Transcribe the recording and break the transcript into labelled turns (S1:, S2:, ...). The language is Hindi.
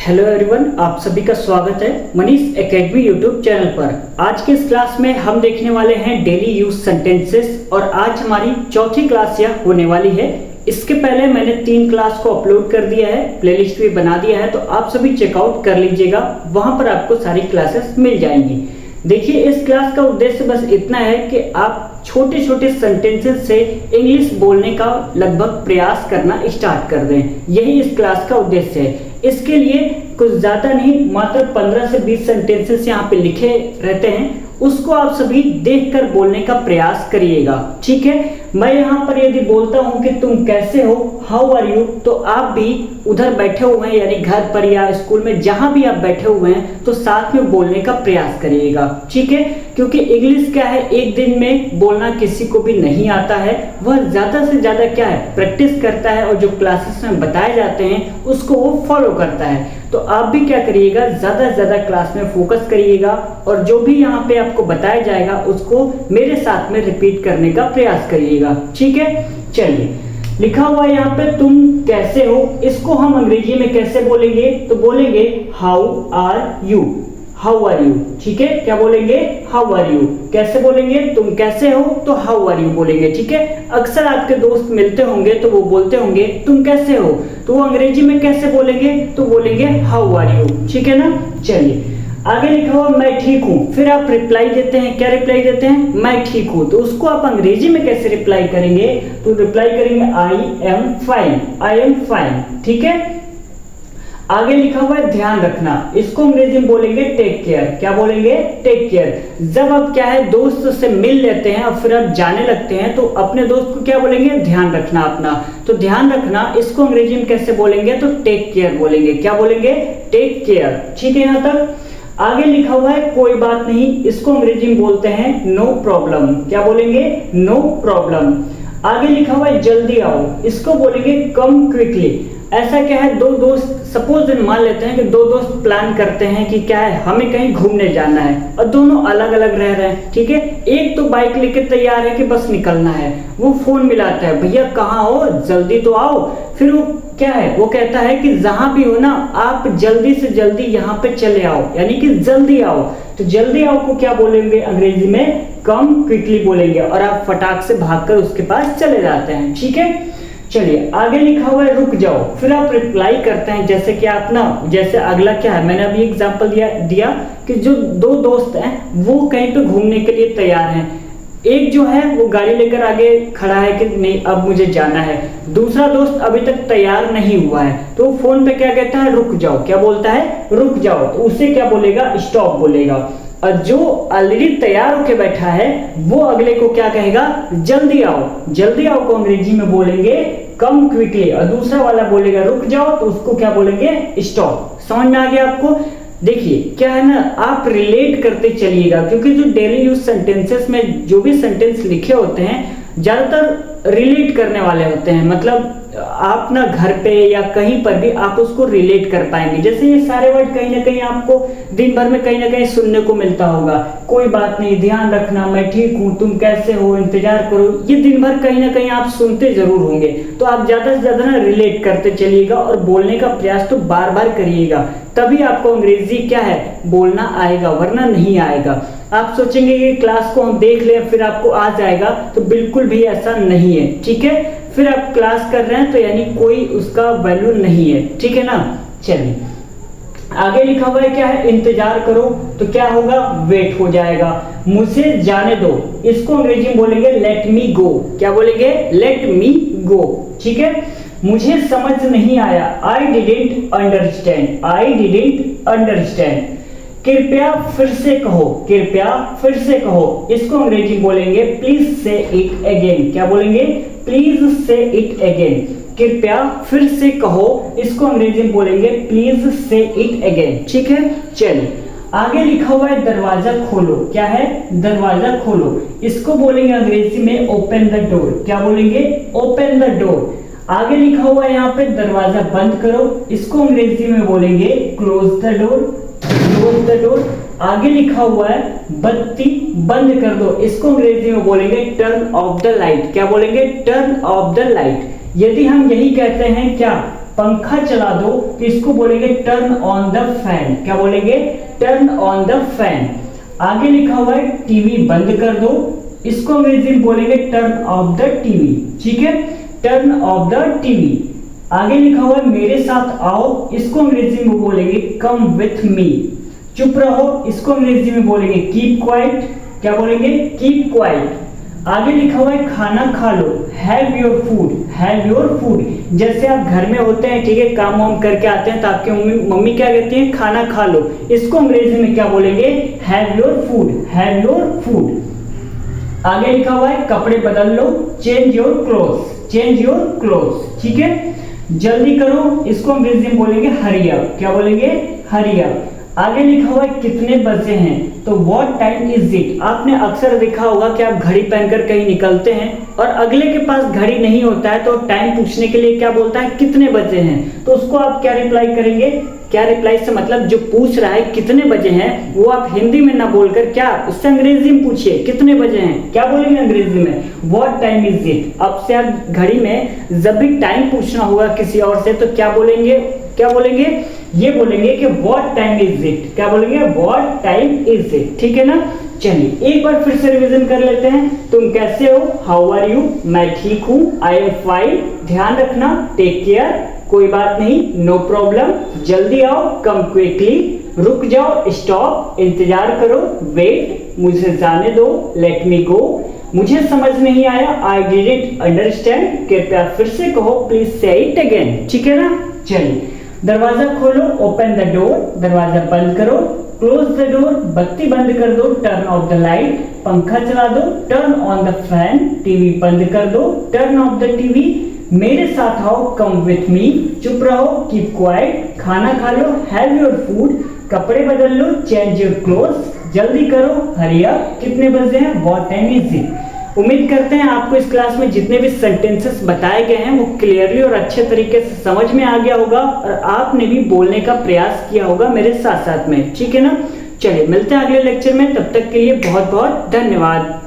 S1: हेलो एवरीवन, आप सभी का स्वागत है मनीष एकेडमी यूट्यूब चैनल पर। आज के इस क्लास में हम देखने वाले हैं डेली यूज सेंटेंसेस और आज हमारी चौथी क्लास यह होने वाली है। इसके पहले मैंने 3 क्लास को अपलोड कर दिया है, प्लेलिस्ट भी बना दिया है, तो आप सभी चेकआउट कर लीजिएगा, वहां पर आपको सारी क्लासेस मिल जाएंगी। देखिए, इस क्लास का उद्देश्य बस इतना है कि आप छोटे छोटे सेंटेंसेस से इंग्लिश बोलने का लगभग प्रयास करना स्टार्ट कर दें। यही इस क्लास का उद्देश्य है। इसके लिए कुछ ज्यादा नहीं, मात्र 15 से 20 सेंटेंसेस यहाँ पे लिखे रहते हैं, उसको आप सभी देखकर बोलने का प्रयास करिएगा। ठीक है, मैं यहाँ पर यदि बोलता हूँ कि तुम कैसे हो, हाउ आर यू, तो आप भी उधर बैठे हुए हैं यानी घर पर या स्कूल में जहां भी आप बैठे हुए हैं तो साथ में बोलने का प्रयास करिएगा। ठीक है, क्योंकि इंग्लिश क्या है, एक दिन में बोलना किसी को भी नहीं आता है। वह ज्यादा से ज्यादा क्या है, प्रैक्टिस करता है और जो क्लासेस में बताए जाते हैं उसको वो फॉलो करता है। तो आप भी क्या करिएगा, ज्यादा से ज्यादा क्लास में फोकस करिएगा और जो भी यहाँ पे आपको बताया जाएगा उसको मेरे साथ में रिपीट करने का प्रयास करिएगा। ठीक है, चलिए, लिखा हुआ है यहाँ पे तुम कैसे हो, इसको हम अंग्रेजी में कैसे बोलेंगे, तो बोलेंगे how are you, how are you. ठीक है, क्या बोलेंगे, हाउ आर यू। कैसे बोलेंगे, तुम कैसे हो, तो हाउ आर यू बोलेंगे। ठीक है, अक्सर आपके दोस्त मिलते होंगे तो वो बोलते होंगे तुम कैसे हो, तो वो अंग्रेजी में कैसे बोलेंगे, तो बोलेंगे हाउ आर यू। ठीक है ना, चलिए आगे लिखा हुआ मैं ठीक हूं, फिर आप रिप्लाई देते हैं, क्या रिप्लाई देते हैं, मैं ठीक हूं, तो उसको आप अंग्रेजी में कैसे रिप्लाई करेंगे, तो रिप्लाई करेंगे आई am fine, I am fine. ठीक है, आगे लिखा हुआ है ध्यान रखना, इसको अंग्रेजी में बोलेंगे टेक केयर, क्या बोलेंगे, टेक केयर। जब आप क्या है दोस्त से मिल लेते हैं और फिर आप जाने लगते हैं तो अपने दोस्त को क्या बोलेंगे, ध्यान रखना अपना, तो ध्यान रखना इसको अंग्रेजी में कैसे बोलेंगे, तो टेक केयर बोलेंगे, क्या बोलेंगे, टेक केयर। ठीक है, यहां तक। आगे लिखा हुआ है कोई बात नहीं, इसको अंग्रेजी में बोलते हैं नो प्रॉब्लम, क्या बोलेंगे, नो प्रॉब्लम। आगे लिखा हुआ है जल्दी आओ, इसको बोलेंगे कम क्विकली। ऐसा क्या है, दो दोस्त सपोज मान लेते हैं कि दो दोस्त प्लान करते हैं कि क्या है हमें कहीं घूमने जाना है और दोनों अलग अलग रह रहे हैं। ठीक है, एक तो बाइक लेके तैयार है कि बस निकलना है, वो फोन मिलाता है, भैया कहाँ हो, जल्दी तो आओ। फिर वो क्या है, वो कहता है कि जहां भी हो ना आप जल्दी से जल्दी यहाँ पे चले आओ, यानी कि जल्दी आओ। तो जल्दी आओ को क्या बोलेंगे अंग्रेजी में, कम क्विकली बोलेंगे और आप फटाक से भागकर उसके पास चले जाते हैं। ठीक है, चलिए आगे लिखा हुआ है रुक जाओ, फिर आप रिप्लाई करते हैं जैसे कि आप ना, जैसे अगला क्या है, मैंने अभी एग्जांपल दिया कि जो दो दोस्त हैं वो कहीं पे घूमने के लिए तैयार हैं। एक जो है वो गाड़ी लेकर आगे खड़ा है कि नहीं अब मुझे जाना है, दूसरा दोस्त अभी तक तैयार नहीं हुआ है, तो वो फोन पे क्या कहता है, रुक जाओ, क्या बोलता है, रुक जाओ, तो उसे क्या बोलेगा, स्टॉप बोलेगा। और जो ऑलरेडी तैयार होके बैठा है वो अगले को क्या कहेगा, जल्दी आओ। जल्दी आओ को अंग्रेजी में बोलेंगे कम क्विकली और दूसरा वाला बोलेगा रुक जाओ, तो उसको क्या बोलेंगे, स्टॉप। समझ में आ गया आपको। देखिए क्या है ना, आप रिलेट करते चलिएगा, क्योंकि जो डेली यूज सेंटेंसेस में जो भी सेंटेंस लिखे होते हैं ज्यादातर रिलेट करने वाले होते हैं, मतलब आप ना घर पे या कहीं पर भी आप उसको रिलेट कर पाएंगे। जैसे ये सारे वर्ड कहीं ना कहीं आपको दिन भर में कहीं ना कहीं सुनने को मिलता होगा, कोई बात नहीं, ध्यान रखना, मैं ठीक हूँ, तुम कैसे हो, इंतजार करो, ये दिन भर कहीं ना कहीं आप सुनते जरूर होंगे। तो आप ज्यादा से ज्यादा ना रिलेट करते चलिएगा और बोलने का प्रयास तो बार बार करिएगा, तभी आपको अंग्रेजी क्या है बोलना आएगा, वरना नहीं आएगा। आप सोचेंगे कि क्लास को हम देख लें फिर आपको आ जाएगा, तो बिल्कुल भी ऐसा नहीं है। ठीक है, फिर आप क्लास कर रहे हैं तो यानी कोई उसका वैल्यू नहीं है। ठीक है ना, चलिए आगे लिखा हुआ है क्या है, इंतजार करो, तो क्या होगा, वेट हो जाएगा। मुझे जाने दो, इसको अंग्रेजी में बोलेंगे लेट मी गो, क्या बोलेंगे, लेट मी गो। ठीक है, मुझे समझ नहीं आया, I didn't understand, I didn't understand. कृपया फिर से कहो, कृपया फिर से कहो, इसको अंग्रेजी बोलेंगे प्लीज से इट अगेन, क्या बोलेंगे, प्लीज से इट अगेन। कृपया फिर से कहो, इसको अंग्रेजी में बोलेंगे प्लीज से इट अगेन। ठीक है, चलिए आगे लिखा हुआ है दरवाजा खोलो, क्या है, दरवाजा खोलो, इसको बोलेंगे अंग्रेजी में ओपन द डोर, क्या बोलेंगे, ओपन द डोर। आगे लिखा हुआ है यहाँ पे दरवाजा बंद करो, इसको अंग्रेजी में बोलेंगे close the door, close the door. आगे लिखा हुआ है बत्ती बंद कर दो, इसको अंग्रेजी में बोलेंगे टर्न ऑफ द लाइट, क्या बोलेंगे, टर्न ऑफ द लाइट। यदि हम यही कहते हैं क्या पंखा चला दो तो इसको बोलेंगे टर्न ऑन द फैन। क्या बोलेंगे? Turn on the fan. आगे लिखा हुआ है टीवी बंद कर दो, इसको अंग्रेजी में बोलेंगे टर्न ऑफ द टीवी। ठीक है, टर्न ऑफ द टीवी। आगे लिखा हुआ है मेरे साथ आओ, इसको अंग्रेजी में बोलेंगे कम विथ मी। चुप रहो, इसको अंग्रेजी में बोलेंगे कीप क्वाइट। क्या बोलेंगे? Keep quiet. आगे लिखा हुआ है खाना खा लो, have your food. Have your food, जैसे आप घर में होते हैं, ठीक है, काम वाम करके आते हैं तो आपकी मम्मी क्या कहती है? खाना खा लो। इसको अंग्रेजी में क्या बोलेंगे? Have your food. Have your food. आगे लिखा हुआ है कपड़े बदल लो, change your clothes. Change your clothes. ठीक है, जल्दी करो, इसको अंग्रेजी में बोलेंगे हरी अप। क्या बोलेंगे? Hurry up. आगे लिखा हुआ है कितने बजे हैं, तो व्हाट टाइम इज इट। आपने अक्सर देखा होगा कि आप घड़ी पहनकर कहीं निकलते हैं और अगले के पास घड़ी नहीं होता है तो टाइम पूछने के लिए क्या बोलता है? कितने बजे हैं। तो उसको आप क्या रिप्लाई करेंगे? क्या रिप्लाई से मतलब जो पूछ रहा है कितने बजे हैं, वो आप हिंदी में ना बोलकर क्या उससे अंग्रेजी में पूछिए कितने बजे हैं। क्या बोलेंगे अंग्रेजी में? What time is it. अब से आप घड़ी में जब भी टाइम पूछना होगा किसी और से तो क्या बोलेंगे? क्या बोलेंगे? ये बोलेंगे कि व्हाट टाइम इज इट। क्या बोलेंगे? What time is it. ठीक है ना। चलिए एक बार फिर से रिवीजन कर लेते हैं। तुम कैसे हो? How are you? मैं ठीक हूँ। I am fine. ध्यान रखना, टेक केयर। कोई बात नहीं, नो प्रॉब्लम। जल्दी आओ, कम क्विकली। रुक जाओ, स्टॉप। इंतजार करो, वेट। मुझे जाने दो, लेट मी गो। मुझे समझ नहीं आया, आई डिडंट अंडरस्टैंड। कृपया फिर से कहो, प्लीज से इट अगेन। ठीक है ना। चलिए दरवाजा खोलो, ओपन द डोर। दरवाजा बंद करो, क्लोज द डोर। बत्ती बंद कर दो, टर्न ऑफ द लाइट। पंखा चला दो, turn on the fan. TV बंद कर दो, टर्न ऑफ द टीवी। मेरे साथ आओ, कम विथ मी। चुप रहो, कीप क्वाइट। खाना खा लो, हैव योर फूड। कपड़े बदल लो, चेंज योर क्लोथ्स। जल्दी करो, हरी अप। कितने बजे हैं? What time is it. उम्मीद करते हैं आपको इस क्लास में जितने भी सेंटेंसेस बताए गए हैं वो क्लियरली और अच्छे तरीके से समझ में आ गया होगा और आपने भी बोलने का प्रयास किया होगा मेरे साथ साथ में। ठीक है ना। चलिए मिलते हैं अगले लेक्चर में, तब तक के लिए बहुत बहुत धन्यवाद।